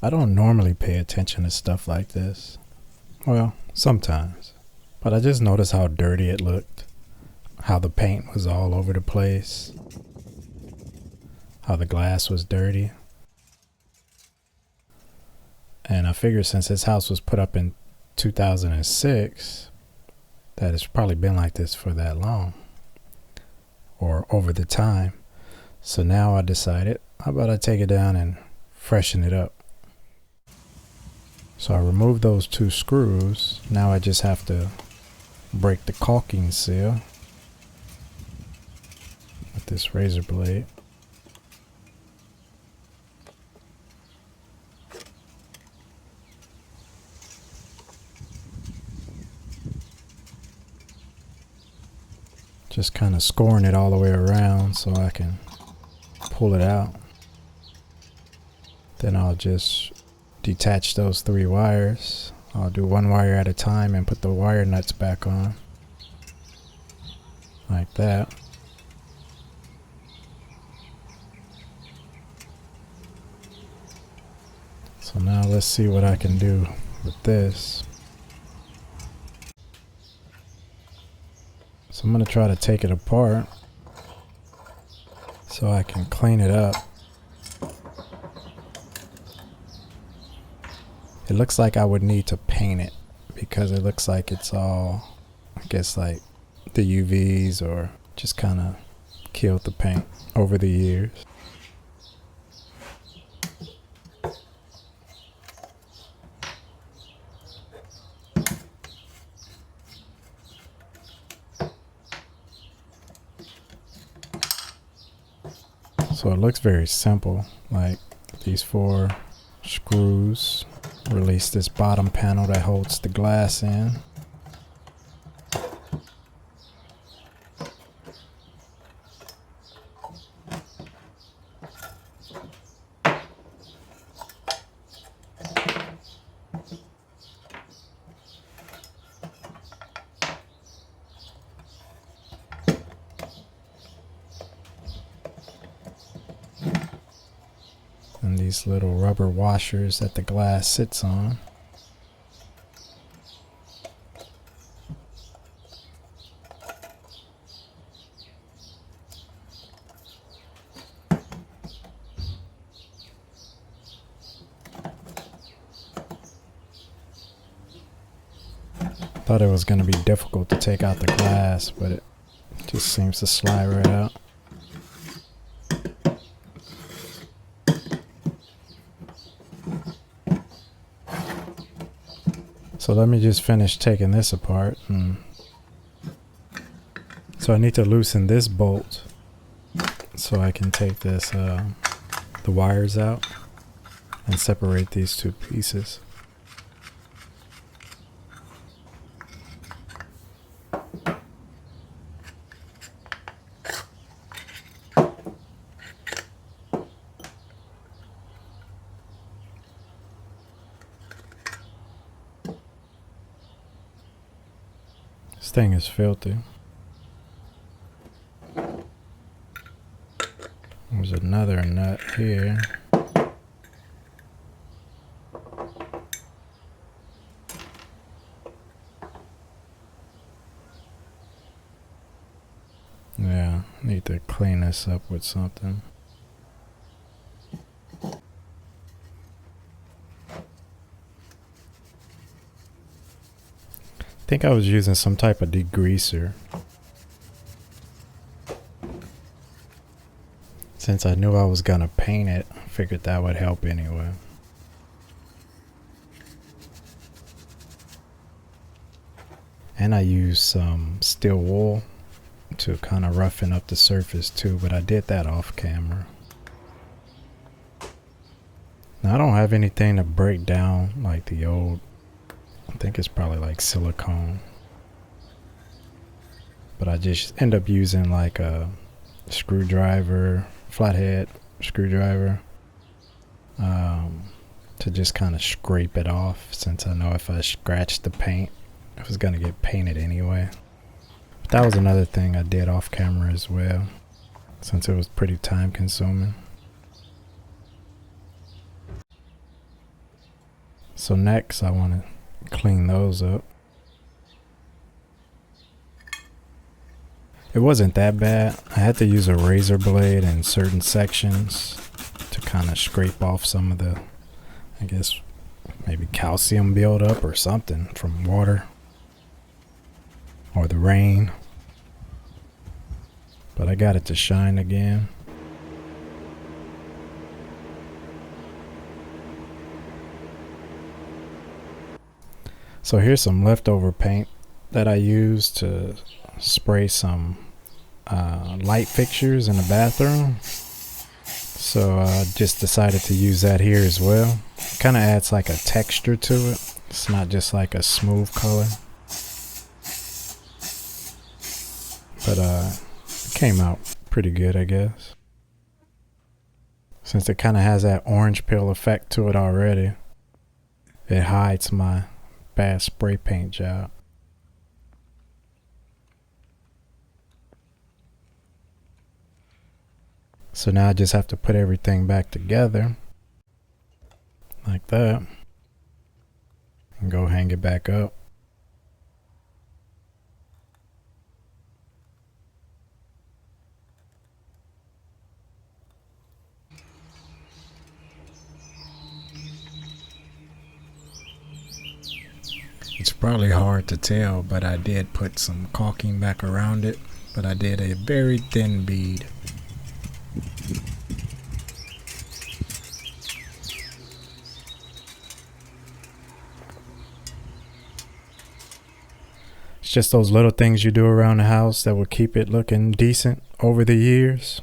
I don't normally pay attention to stuff like this. Well, sometimes. But I just noticed how dirty it looked. How the paint was all over the place. How the glass was dirty. And I figured since this house was put up in 2006, that it's probably been like this for that long. Or over the time. So now I decided, how about I take it down and freshen it up. So I removed those 2 screws. Now I just have to break the caulking seal with this razor blade. Just kind of scoring it all the way around so I can pull it out. Then I'll just detach those 3 wires. I'll do 1 wire at a time and put the wire nuts back on. Like that. So now let's see what I can do with this. So I'm going to try to take it apart so I can clean it up. It looks like I would need to paint it because it looks like it's all, I guess, like the UVs or just kind of killed the paint over the years. So it looks very simple, like these 4 screws release this bottom panel that holds the glass in. And these little rubber washers that the glass sits on. Thought it was going to be difficult to take out the glass, but it just seems to slide right out. So let me just finish taking this apart. So I need to loosen this bolt so I can take this the wires out and separate these 2 pieces. This thing is filthy. There's another nut here. Yeah, need to clean this up with something. I think I was using some type of degreaser. Since I knew I was gonna paint it, I figured that would help anyway. And I used some steel wool to kind of roughen up the surface too, but I did that off camera. Now I don't have anything to break down like the old, I think it's probably like silicone. But I just end up using like a screwdriver, flathead screwdriver, to just kind of scrape it off, since I know if I scratch the paint, it was going to get painted anyway. But that was another thing I did off camera as well, since it was pretty time consuming. So next I want to clean those up. It wasn't that bad. I had to use a razor blade in certain sections to kind of scrape off some of the, I guess, maybe calcium buildup or something from water or the rain. But I got it to shine again. So here's some leftover paint that I used to spray some light fixtures in the bathroom. So I just decided to use that here as well. Kind of adds like a texture to it. It's not just like a smooth color. But it came out pretty good, I guess. Since it kind of has that orange peel effect to it already, it hides my bad spray paint job. So now I just have to put everything back together like that and go hang it back up. It's probably hard to tell, but I did put some caulking back around it, but I did a very thin bead. It's just those little things you do around the house that will keep it looking decent over the years.